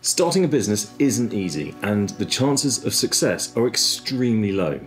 Starting a business isn't easy, and the chances of success are extremely low.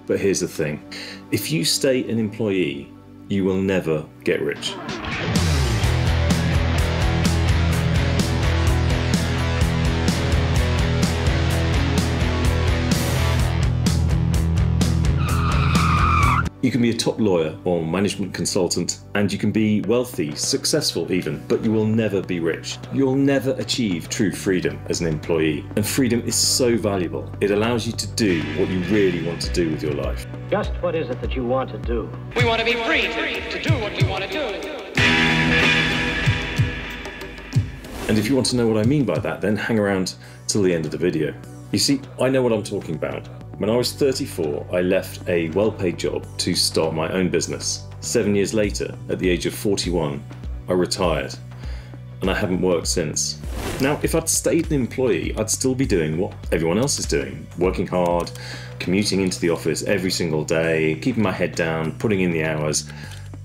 But here's the thing, if you stay an employee, you will never get rich. You can be a top lawyer or management consultant, and you can be wealthy, successful even, but you will never be rich. You'll never achieve true freedom as an employee. And freedom is so valuable. It allows you to do what you really want to do with your life. Just what is it that you want to do? We want to be free to do what we want to do. And if you want to know what I mean by that, then hang around till the end of the video. You see, I know what I'm talking about. When I was 34, I left a well-paid job to start my own business. 7 years later, at the age of 41, I retired, and I haven't worked since. Now, if I'd stayed an employee, I'd still be doing what everyone else is doing, working hard, commuting into the office every single day, keeping my head down, putting in the hours,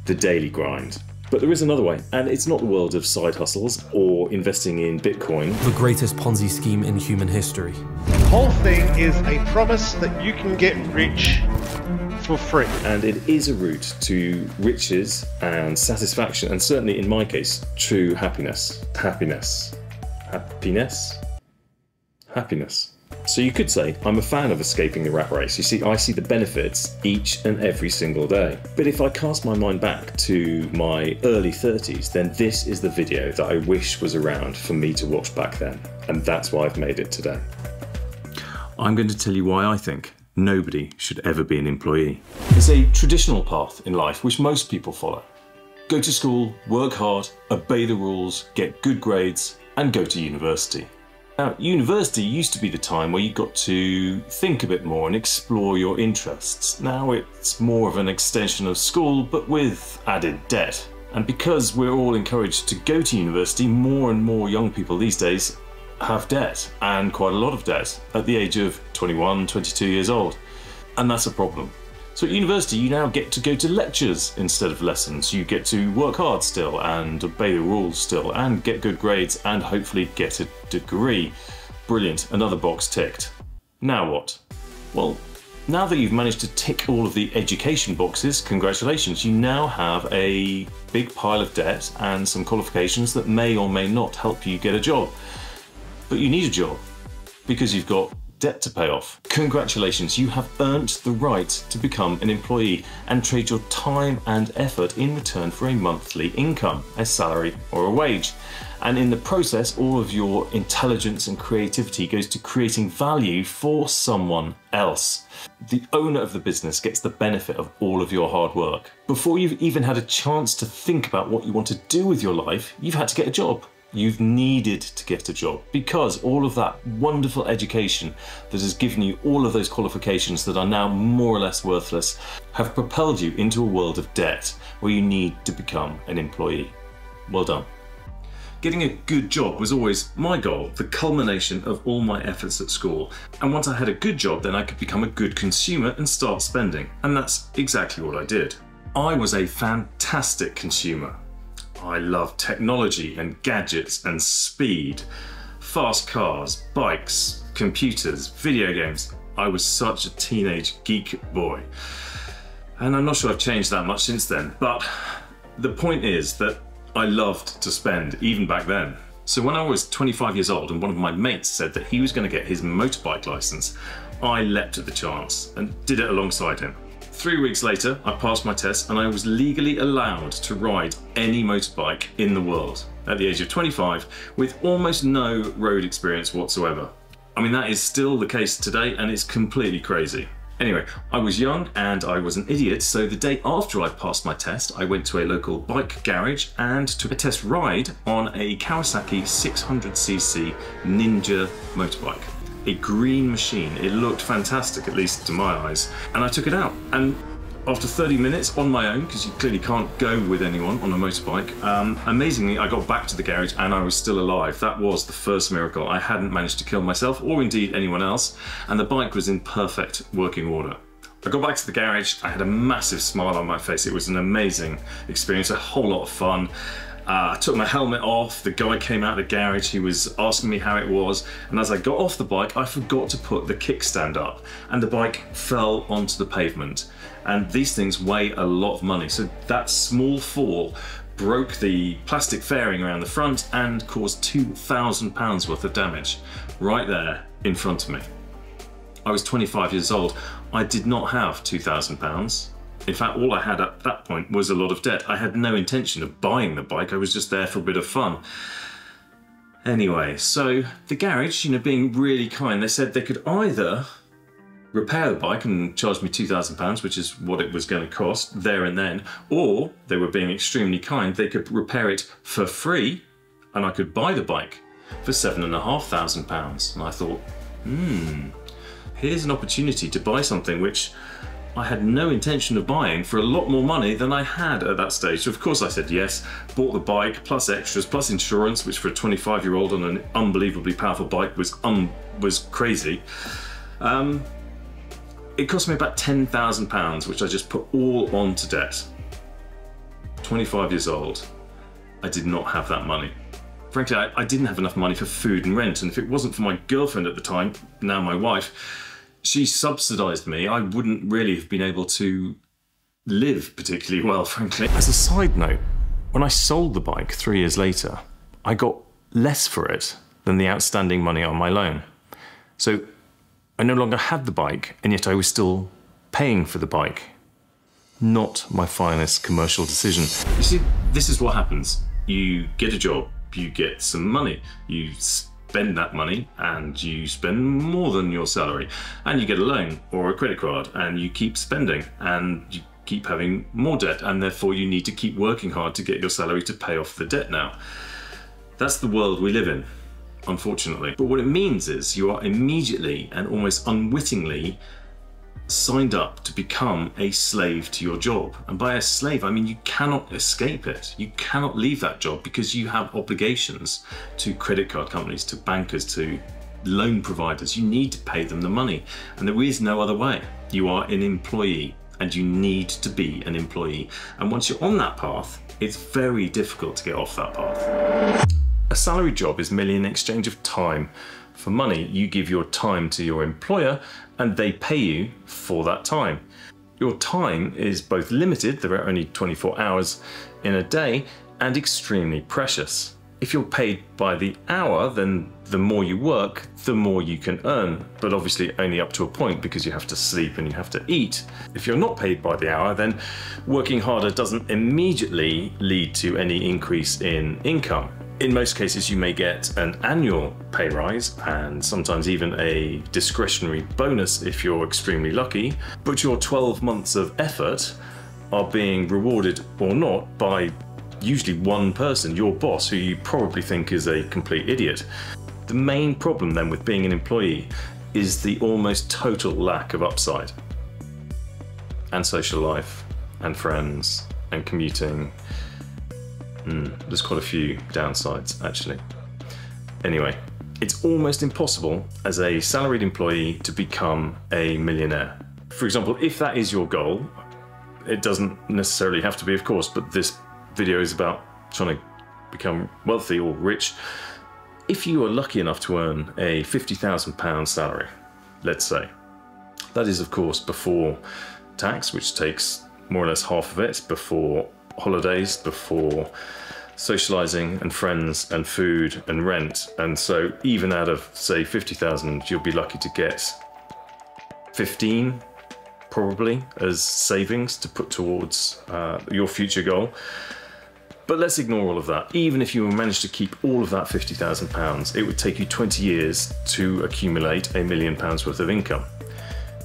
the daily grind. But there is another way, and it's not the world of side hustles or investing in Bitcoin. The greatest Ponzi scheme in human history. The whole thing is a promise that you can get rich for free. And it is a route to riches and satisfaction, and certainly in my case, true happiness. Happiness. So you could say I'm a fan of escaping the rat race. You see, I see the benefits each and every single day. But if I cast my mind back to my early 30s, then this is the video that I wish was around for me to watch back then. And that's why I've made it today. I'm going to tell you why I think nobody should ever be an employee. It's a traditional path in life which most people follow. Go to school, work hard, obey the rules, get good grades, and go to university. Now, university used to be the time where you got to think a bit more and explore your interests. Now it's more of an extension of school, but with added debt. And because we're all encouraged to go to university, more and more young people these days have debt, and quite a lot of debt, at the age of 21, 22 years old. And that's a problem. So at university, you now get to go to lectures instead of lessons. You get to work hard still and obey the rules still and get good grades and hopefully get a degree. Brilliant, another box ticked. Now what? Well, now that you've managed to tick all of the education boxes, congratulations, you now have a big pile of debt and some qualifications that may or may not help you get a job. But you need a job because you've got debt to pay off. Congratulations, you have earned the right to become an employee and trade your time and effort in return for a monthly income, a salary or a wage. And in the process, all of your intelligence and creativity goes to creating value for someone else. The owner of the business gets the benefit of all of your hard work. Before you've even had a chance to think about what you want to do with your life, you've had to get a job. You've needed to get a job because all of that wonderful education that has given you all of those qualifications that are now more or less worthless have propelled you into a world of debt where you need to become an employee. Well done. Getting a good job was always my goal, the culmination of all my efforts at school. And once I had a good job, then I could become a good consumer and start spending. And that's exactly what I did. I was a fantastic consumer. I love technology and gadgets and speed, fast cars, bikes, computers, video games. I was such a teenage geek boy. And I'm not sure I've changed that much since then, but the point is that I loved to spend, even back then. So when I was 25 years old and one of my mates said that he was going to get his motorbike license, I leapt at the chance and did it alongside him. 3 weeks later, I passed my test and I was legally allowed to ride any motorbike in the world at the age of 25 with almost no road experience whatsoever. I mean, that is still the case today and it's completely crazy. Anyway, I was young and I was an idiot, so the day after I passed my test, I went to a local bike garage and took a test ride on a Kawasaki 600cc Ninja motorbike. A green machine. It looked fantastic, at least to my eyes. And I took it out. And after 30 minutes on my own, because you clearly can't go with anyone on a motorbike, amazingly, I got back to the garage and I was still alive. That was the first miracle. I hadn't managed to kill myself or indeed anyone else. And the bike was in perfect working order. I got back to the garage. I had a massive smile on my face. It was an amazing experience, a whole lot of fun. I took my helmet off, the guy came out of the garage, he was asking me how it was, and as I got off the bike, I forgot to put the kickstand up, and the bike fell onto the pavement. And these things weigh a lot of money, so that small fall broke the plastic fairing around the front and caused £2,000 worth of damage right there in front of me. I was 25 years old. I did not have £2,000. In fact, all I had at that point was a lot of debt. I had no intention of buying the bike. I was just there for a bit of fun. Anyway, so the garage, you know, being really kind, they said they could either repair the bike and charge me £2,000, which is what it was going to cost there and then, or they were being extremely kind, they could repair it for free and I could buy the bike for £7,500. And I thought, here's an opportunity to buy something which I had no intention of buying for a lot more money than I had at that stage. So of course I said yes, bought the bike, plus extras, plus insurance, which for a 25-year-old on an unbelievably powerful bike was crazy. It cost me about £10,000, which I just put all onto debt. 25 years old, I did not have that money. Frankly, I didn't have enough money for food and rent, and if it wasn't for my girlfriend at the time, now my wife, she subsidised me, I wouldn't really have been able to live particularly well, frankly. As a side note, when I sold the bike 3 years later, I got less for it than the outstanding money on my loan. So I no longer had the bike, and yet I was still paying for the bike. Not my finest commercial decision. You see, this is what happens. You get a job, you get some money, you spend that money, and you spend more than your salary, and you get a loan or a credit card, and you keep spending, and you keep having more debt, and therefore you need to keep working hard to get your salary to pay off the debt now. That's the world we live in, unfortunately. But what it means is you are immediately and almost unwittingly signed up to become a slave to your job. And by a slave, I mean you cannot escape it. You cannot leave that job because you have obligations to credit card companies, to bankers, to loan providers. You need to pay them the money, and there is no other way. You are an employee, and you need to be an employee. And once you're on that path, it's very difficult to get off that path. A salary job is merely an exchange of time for money. You give your time to your employer and they pay you for that time. Your time is both limited, there are only 24 hours in a day, and extremely precious. If you're paid by the hour, then the more you work, the more you can earn, but obviously only up to a point because you have to sleep and you have to eat. If you're not paid by the hour, then working harder doesn't immediately lead to any increase in income. In most cases, you may get an annual pay rise and sometimes even a discretionary bonus if you're extremely lucky, but your 12 months of effort are being rewarded or not by usually one person, your boss, who you probably think is a complete idiot. The main problem then with being an employee is the almost total lack of upside. And social life, and friends, and commuting. There's quite a few downsides, actually. Anyway, it's almost impossible as a salaried employee to become a millionaire. For example, if that is your goal, it doesn't necessarily have to be, of course, but this video is about trying to become wealthy or rich. If you are lucky enough to earn a £50,000 salary, let's say, that is of course before tax, which takes more or less half of it, before holidays, before socializing and friends and food and rent. And so even out of say 50,000, you'll be lucky to get 15 probably as savings to put towards your future goal. But let's ignore all of that. Even if you managed to keep all of that £50,000, it would take you 20 years to accumulate £1 million worth of income.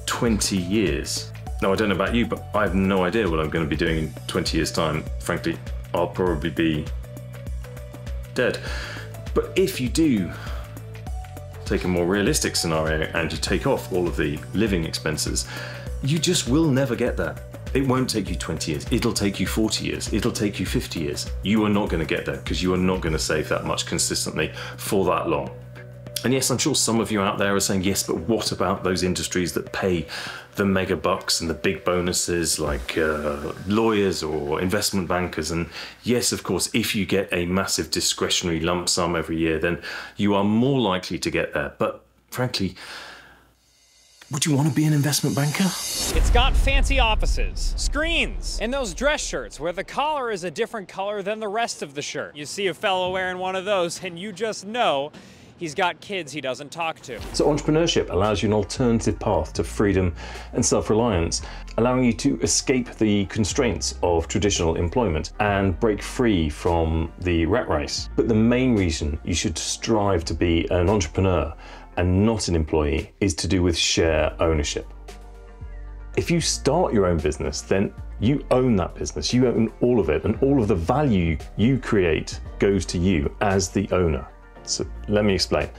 20 years. Now, I don't know about you, but I have no idea what I'm going to be doing in 20 years' time. Frankly, I'll probably be dead. But if you do take a more realistic scenario and you take off all of the living expenses, you just will never get there. It won't take you 20 years, it'll take you 40 years, it'll take you 50 years. You are not going to get there because you are not going to save that much consistently for that long. And yes, I'm sure some of you out there are saying, yes, but what about those industries that pay the mega bucks and the big bonuses, like lawyers or investment bankers? And yes, of course, if you get a massive discretionary lump sum every year, then you are more likely to get there. But frankly, would you want to be an investment banker? It's got fancy offices, screens, and those dress shirts where the collar is a different color than the rest of the shirt. You see a fellow wearing one of those and you just know he's got kids he doesn't talk to. So entrepreneurship allows you an alternative path to freedom and self-reliance, allowing you to escape the constraints of traditional employment and break free from the rat race. But the main reason you should strive to be an entrepreneur and not an employee is to do with share ownership. If you start your own business, then you own that business, you own all of it, and all of the value you create goes to you as the owner. So let me explain.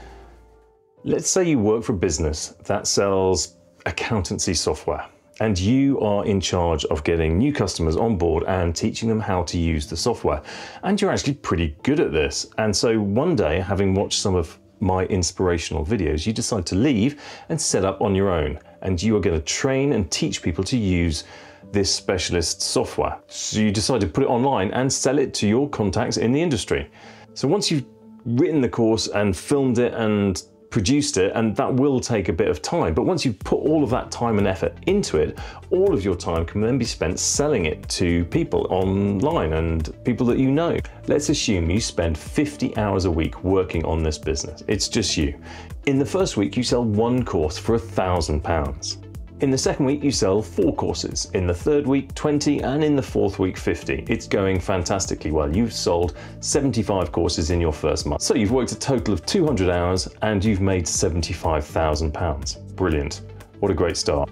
Let's say you work for a business that sells accountancy software, and you are in charge of getting new customers on board and teaching them how to use the software. And you're actually pretty good at this. And so one day, having watched some of my inspirational videos, you decide to leave and set up on your own. And you are going to train and teach people to use this specialist software. So you decide to put it online and sell it to your contacts in the industry. So once you've written the course and filmed it and produced it, and that will take a bit of time, but once you've put all of that time and effort into it, all of your time can then be spent selling it to people online and people that you know. Let's assume you spend 50 hours a week working on this business. It's just you. In the first week, you sell one course for £1,000. In the second week, you sell 4 courses. In the third week, 20, and in the fourth week, 50. It's going fantastically well. You've sold 75 courses in your first month. So you've worked a total of 200 hours and you've made £75,000. Brilliant. What a great start.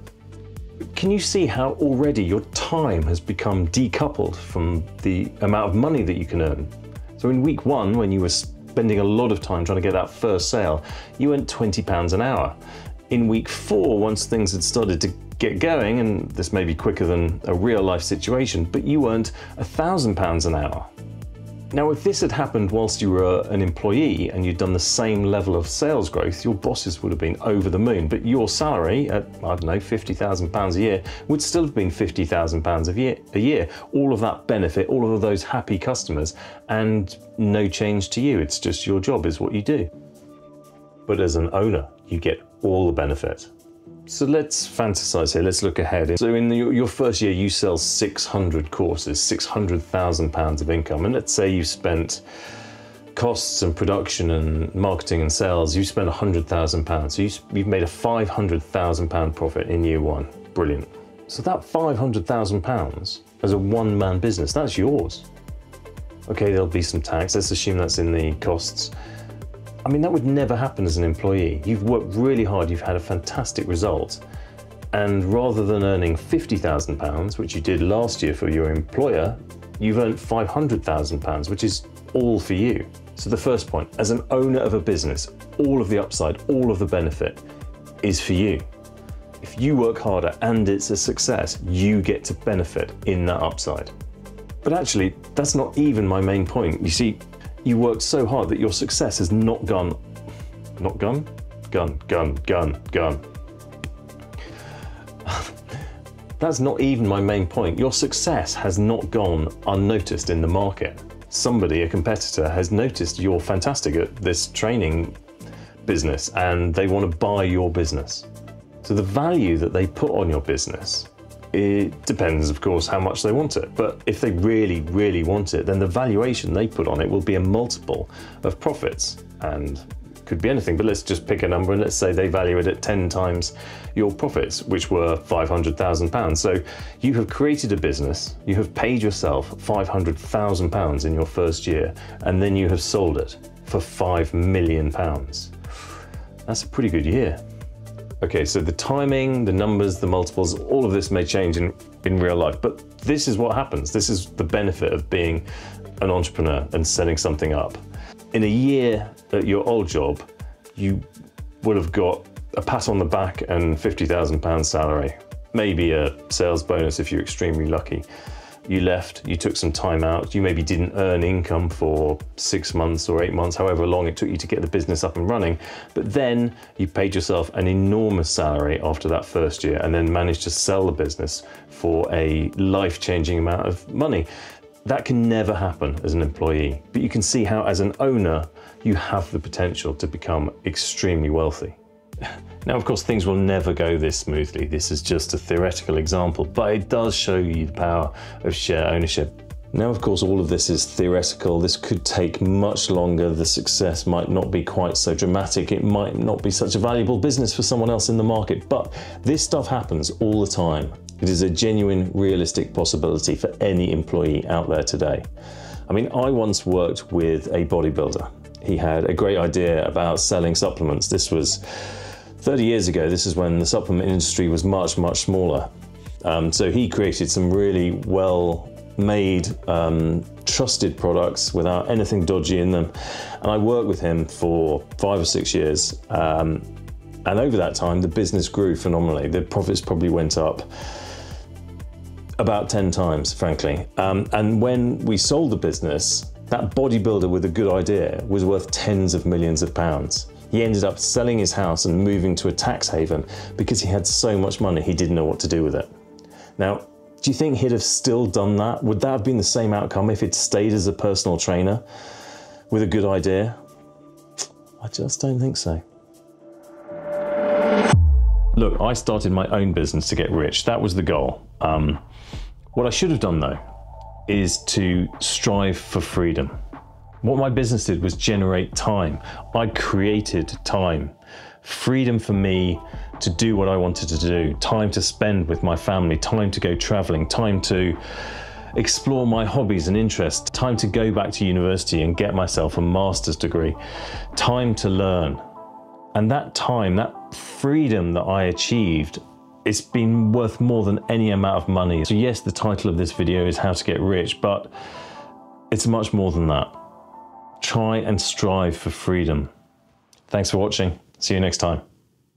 Can you see how already your time has become decoupled from the amount of money that you can earn? So in week 1, when you were spending a lot of time trying to get that first sale, you earned £20 an hour. In week 4, once things had started to get going, and this may be quicker than a real life situation, but you earned £1,000 an hour. Now, if this had happened whilst you were an employee and you'd done the same level of sales growth, your bosses would have been over the moon, but your salary at, I don't know, £50,000 a year would still have been £50,000 a year. All of that benefit, all of those happy customers, and no change to you. It's just your job is what you do. But as an owner, you get all the benefit. So let's fantasize here, let's look ahead. So in your first year, you sell 600 courses, £600,000 of income. And let's say you've spent costs and production and marketing and sales, you spent £100,000. So you've made a £500,000 profit in year 1. Brilliant. So that £500,000 as a one-man business, that's yours. Okay, there'll be some tax. Let's assume that's in the costs. I mean, that would never happen as an employee. You've worked really hard, you've had a fantastic result, and rather than earning £50,000, which you did last year for your employer, you've earned £500,000, which is all for you. So the first point, as an owner of a business, all of the upside, all of the benefit is for you. If you work harder and it's a success, you get to benefit in that upside. But actually, that's not even my main point. You see, you worked so hard that your success has not gone. That's not even my main point. Your success has not gone unnoticed in the market. Somebody, a competitor, has noticed you're fantastic at this training business and they want to buy your business. So the value that they put on your business, it depends, of course, how much they want it. But if they really, really want it, then the valuation they put on it will be a multiple of profits. And could be anything, but let's just pick a number and let's say they value it at 10 times your profits, which were £500,000. So you have created a business, you have paid yourself £500,000 in your first year, and then you have sold it for £5 million. That's a pretty good year. Okay, so the timing, the numbers, the multiples, all of this may change in real life, but this is what happens. This is the benefit of being an entrepreneur and setting something up. In a year at your old job, you would have got a pat on the back and £50,000 salary, maybe a sales bonus if you're extremely lucky. you left, you took some time out, you maybe didn't earn income for 6 months or 8 months, however long it took you to get the business up and running, but then you paid yourself an enormous salary after that first year and then managed to sell the business for a life-changing amount of money. That can never happen as an employee, but you can see how as an owner, you have the potential to become extremely wealthy. Now, of course, things will never go this smoothly. This is just a theoretical example, but it does show you the power of share ownership. Now, of course, all of this is theoretical. This could take much longer. The success might not be quite so dramatic. It might not be such a valuable business for someone else in the market, but this stuff happens all the time. It is a genuine, realistic possibility for any employee out there today. I mean, I once worked with a bodybuilder. He had a great idea about selling supplements. This was 30 years ago. This is when the supplement industry was much, much smaller. So he created some really well-made, trusted products without anything dodgy in them. And I worked with him for 5 or 6 years. And over that time, the business grew phenomenally. The profits probably went up about 10 times, frankly. And when we sold the business, that bodybuilder with a good idea was worth tens of millions of pounds. He ended up selling his house and moving to a tax haven because he had so much money he didn't know what to do with it. Now, do you think he'd have still done that? Would that have been the same outcome if he'd stayed as a personal trainer with a good idea? I just don't think so. Look, I started my own business to get rich. That was the goal. What I should have done, though, is to strive for freedom. What my business did was generate time. I created time. Freedom for me to do what I wanted to do. Time to spend with my family. Time to go traveling. Time to explore my hobbies and interests. Time to go back to university and get myself a master's degree. Time to learn. And that time, that freedom that I achieved, it's been worth more than any amount of money. So yes, the title of this video is How to Get Rich, but it's much more than that. Try and strive for freedom. Thanks for watching. See you next time.